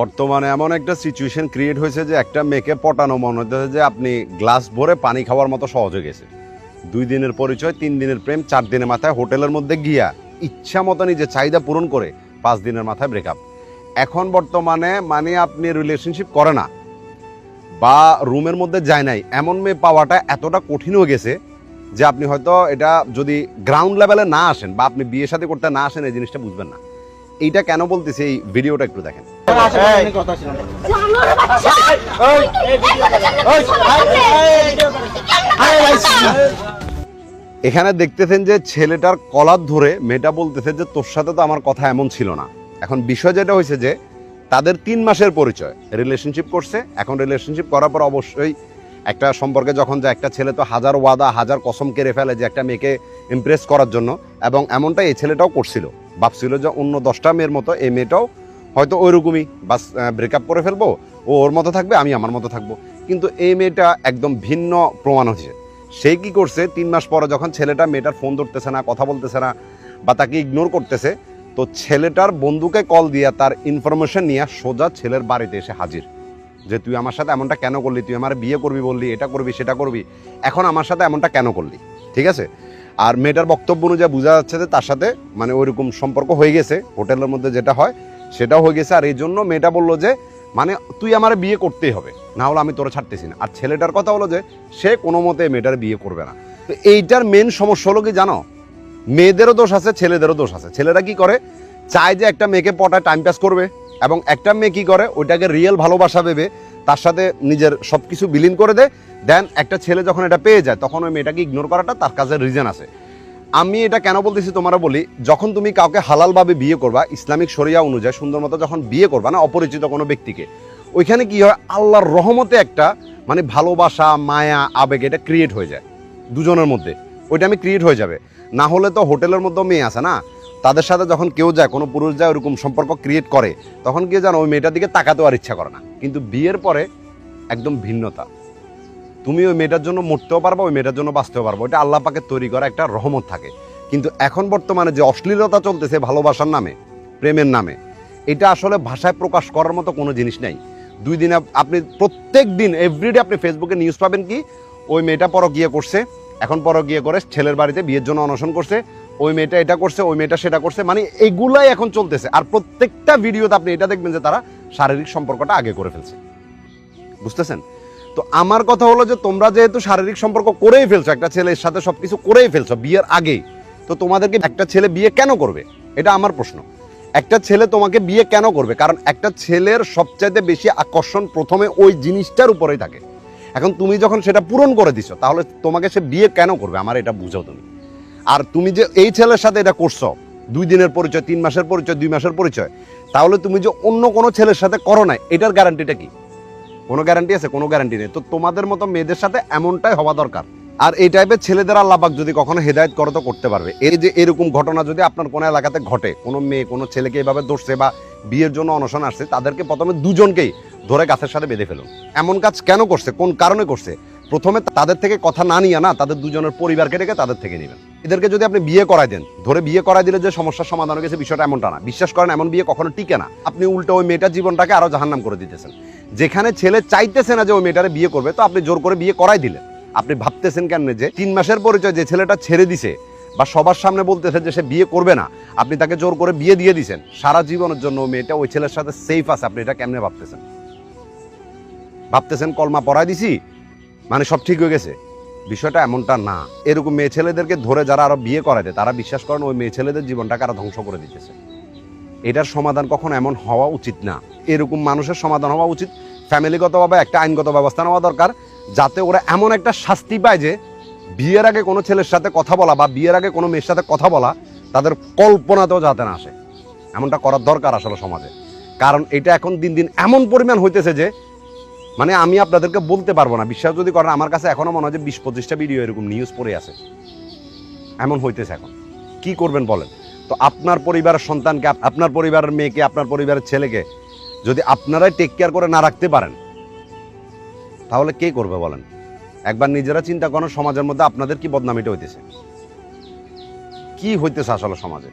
বর্তমানে এমন একটা সিচুয়েশন ক্রিয়েট হয়েছে যে একটা মেয়েকে পটানো মনে হচ্ছে যে আপনি গ্লাস ভরে পানি খাওয়ার মতো সহজ হয়ে গেছে। 2 দিনের পরিচয়, 3 দিনের প্রেম, 4 দিনের মাথায় হোটেলের মধ্যে গিয়া ইচ্ছা মতো নিজের চাহিদা পূরণ করে 5 দিনের মাথায় ব্রেকআপ। এখন বর্তমানে মানে আপনি রিলেশনশিপ করে না বা রুমের মধ্যে যায় নাই এমন মেয়ে পাওয়াটা এতটা কঠিন হয়ে গেছে যে আপনি হয়তো এটা যদি গ্রাউন্ড লেভেলে না আসেন বা আপনি বিয়ে শাদী করতে না আসেন এই জিনিসটা বুঝবেন না। এইটা কেন বলতেছি এই ভিডিওটা একটু দেখেন। এখানে দেখতেছেন যে ছেলেটার কলার ধরে মেয়েটা বলতেছে যে তোর সাথে তো আমার কথা এমন ছিল না। এখন বিষয় যেটা হয়েছে যে তাদের 3 মাসের পরিচয়, রিলেশনশিপ করছে। এখন রিলেশনশিপ করার পর অবশ্যই একটা সম্পর্কে যখন যায় একটা ছেলে তো হাজার ওয়াদা হাজার কসম কেড়ে ফেলে যে একটা মেয়েকে ইমপ্রেস করার জন্য, এবং এমনটা এই ছেলেটাও করছিল। ভাবছিল যে অন্য 10টা মেয়ের মতো এই মেয়েটাও হয়তো ওইরকমই বাস ব্রেকআপ করে ফেলবো, ও ওর মতো থাকবে আমি আমার মতো থাকবো। কিন্তু এই মেয়েটা একদম ভিন্ন প্রমাণ হয়েছে। সে কি করছে, 3 মাস পরে যখন ছেলেটা মেয়েটার ফোন ধরতেছে না, কথা বলতেছে না বা তাকে ইগনোর করতেছে, তো ছেলেটার বন্ধুকে কল দিয়ে তার ইনফরমেশন নিয়ে সোজা ছেলের বাড়িতে এসে হাজির যে তুই আমার সাথে এমনটা কেন করলি, তুই আমার বিয়ে করবি বললি, এটা করবি সেটা করবি, এখন আমার সাথে এমনটা কেন করলি। ঠিক আছে, আর মেয়েটার বক্তব্য অনুযায়ী বোঝা যাচ্ছে যে তার সাথে মানে ওইরকম সম্পর্ক হয়ে গেছে, হোটেলের মধ্যে যেটা হয় সেটাও হয়ে গেছে। আর এই জন্য মেয়েটা বললো যে মানে তুই আমার বিয়ে করতেই হবে, না হলে আমি তোরা ছাড়তেছি না। আর ছেলেটার কথা হলো যে সে কোনো মতে মেয়েটার বিয়ে করবে না। তো এইটার মেন সমস্যা হলো কি জানো, মেয়েদেরও দোষ আছে ছেলেদেরও দোষ আছে। ছেলেরা কি করে, চায় যে একটা মেয়েকে পটায় টাইম পাস করবে, এবং একটা মেয়ে কি করে ওইটাকে রিয়েল ভালোবাসা ভেবে তার সাথে নিজের সব কিছু বিলীন করে দেয়। দেন একটা ছেলে যখন এটা পেয়ে যায় তখন ওই মেয়েটাকে ইগনোর করাটা তার কাছে রিজন আছে। আমি এটা কেন বলতেছি তোমরা বলি, যখন তুমি কাউকে হালালভাবে বিয়ে করবা ইসলামিক শরিয়া অনুযায়ী সুন্দর মতো যখন বিয়ে করবা না অপরিচিত কোনো ব্যক্তিকে, ওইখানে কি হয় আল্লাহর রহমতে একটা মানে ভালোবাসা মায়া আবেগ এটা ক্রিয়েট হয়ে যায় দুজনের মধ্যে, ওইটা আমি ক্রিয়েট হয়ে যাবে। না হলে তো হোটেলের মধ্যে মেয়ে আছে না, তাদের সাথে যখন কেউ যায় কোনো পুরুষ যায় ওরকম সম্পর্ক ক্রিয়েট করে তখন কি জানো ওই মেয়েটার দিকে তাকাতেও আর ইচ্ছা করে না। কিন্তু বিয়ের পরে একদম ভিন্নতা, তুমি ওই মেয়েটার জন্য মরতেও পারবো, ওই মেয়েটার জন্য বাঁচতেও পারবো, এটা আল্লাহ পাকে তৈরি করা একটা রহমত থাকে। কিন্তু এখন বর্তমানে যে অশ্লীলতা চলতেছে ভালোবাসার নামে প্রেমের নামে, এটা আসলে ভাষায় প্রকাশ করার মতো কোনো জিনিস নাই। 2 দিনে আপনি প্রত্যেক দিন এভরিডে আপনি ফেসবুকে নিউজ পাবেন কি ওই মেয়েটা পরকীয়া করছে, এখন পরকীয়া করে ছেলের বাড়িতে বিয়ের জন্য অনশন করছে, ওই মেয়েটা এটা করছে, ওই মেয়েটা সেটা করছে, মানে এগুলাই এখন চলতেছে। আর প্রত্যেকটা ভিডিওতে আপনি এটা দেখবেন যে তারা শারীরিক সম্পর্কটা আগে করে ফেলছে, বুঝতেছেন? তো আমার কথা হলো যে তোমরা যেহেতু শারীরিক সম্পর্ক করেই ফেলছো, একটা ছেলের সাথে সবকিছু করেই ফেলছো বিয়ের আগেই, তো তোমাদেরকে একটা ছেলে বিয়ে কেন করবে, এটা আমার প্রশ্ন। একটা ছেলে তোমাকে বিয়ে কেন করবে? কারণ একটা ছেলের সবচাইতে বেশি আকর্ষণ প্রথমে ওই জিনিসটার উপরেই থাকে। এখন তুমি যখন সেটা পূরণ করে দিছো তাহলে তোমাকে সে বিয়ে কেন করবে, আমার এটা বুঝাও তুমি। আর তুমি যে এই ছেলের সাথে এটা করছো 2 দিনের পরিচয়, 3 মাসের পরিচয়, 2 মাসের পরিচয়, তাহলে তুমি যে অন্য কোনো ছেলের সাথে করো নাই এটার গ্যারান্টিটা কি? কোনো গ্যারান্টি আছে? কোনো গ্যারান্টি নেই। তো তোমাদের মতো মেয়েদের সাথে এমনটাই হওয়া দরকার। আর এই টাইপের ছেলেদের আল্লাহ পাক যদি কখনো হেদায়েত করে তো করতে পারবে। এই যে এরকম ঘটনা যদি আপনার কোনো এলাকাতে ঘটে, কোনো মেয়ে কোনো ছেলেকে এভাবে ধরছে বা বিয়ের জন্য অনশন আসছে, তাদেরকে প্রথমে দুজনকেই ধরে গাছের সাথে বেঁধে ফেলুন। এমন কাজ কেন করছে, কোন কারণে করছে, প্রথমে তাদের থেকে কথা না নিয়ে না তাদের দুজনের পরিবারকে ডেকে তাদের থেকে নেবেন। এদেরকে যদি আপনি বিয়ে করাই দেন, ধরে বিয়ে করাই দিলে যে সমস্যার সমাধান হয়ে গেছে বিষয়টা এমনটা না। বিশ্বাস করেন এমন বিয়ে কখনো টিকে না। আপনি উল্টো ওই মেয়েটার জীবনটাকে আরো জাহান্নাম করে দিতেছেন। যেখানে ছেলে চাইতেছে না যে ওই মেয়েটারে বিয়ে করবে, তো আপনি জোর করে বিয়ে করাই দিলেন। আপনি ভাবতেছেন কেন যে 3 মাসের পরিচয় যে ছেলেটা ছেড়ে দিছে বা সবার সামনে বলতেছে যে সে বিয়ে করবে না, আপনি তাকে জোর করে বিয়ে দিয়ে দিয়েছেন সারা জীবনের জন্য, ওই মেয়েটা ওই ছেলের সাথে সেফ আছে। আপনি এটা কেমনে ভাবতেছেন? ভাবতেছেন কলমা পড়াই দিছি মানে সব ঠিক হয়ে গেছে? বিষয়টা এমনটা না। এরকম মেয়ে ছেলেদেরকে ধরে যারা আরো বিয়ে করায় দেয় তারা বিশ্বাস করেন ওই মেয়ে ছেলেদের জীবনটাকে আরো ধ্বংস করে দিতেছে। এটার সমাধান কখনো এমন হওয়া উচিত না। এরকম মানুষের সমাধান হওয়া উচিত ফ্যামিলিগতভাবে একটা আইনগত ব্যবস্থা নেওয়া দরকার, যাতে ওরা এমন একটা শাস্তি পায় যে বিয়ের আগে কোনো ছেলের সাথে কথা বলা বা বিয়ের আগে কোনো মেয়ের সাথে কথা বলা তাদের কল্পনাতেও যাতে না আসে। এমনটা করার দরকার আসলে সমাজে। কারণ এটা এখন দিন দিন এমন পরিমাণ হইতেছে যে মানে আমি আপনাদেরকে বলতে পারবো না। বিশ্বাস যদি করেন আমার কাছে এখনো মনে হয় যে 20-25টা ভিডিও এরকম নিউজ পড়ে আছে, এমন হইতেছে। এখন কি করবেন বলেন? তো আপনার পরিবারের সন্তানকে, আপনার পরিবারের মেয়েকে, আপনার পরিবারের ছেলেকে যদি আপনারাই টেক কেয়ার করে না রাখতে পারেন তাহলে কে করবে বলেন? একবার নিজেরা চিন্তা করেন সমাজের মধ্যে আপনাদের কি বদনামিটা হইতেছে, কি হইতেছে আসলে সমাজে।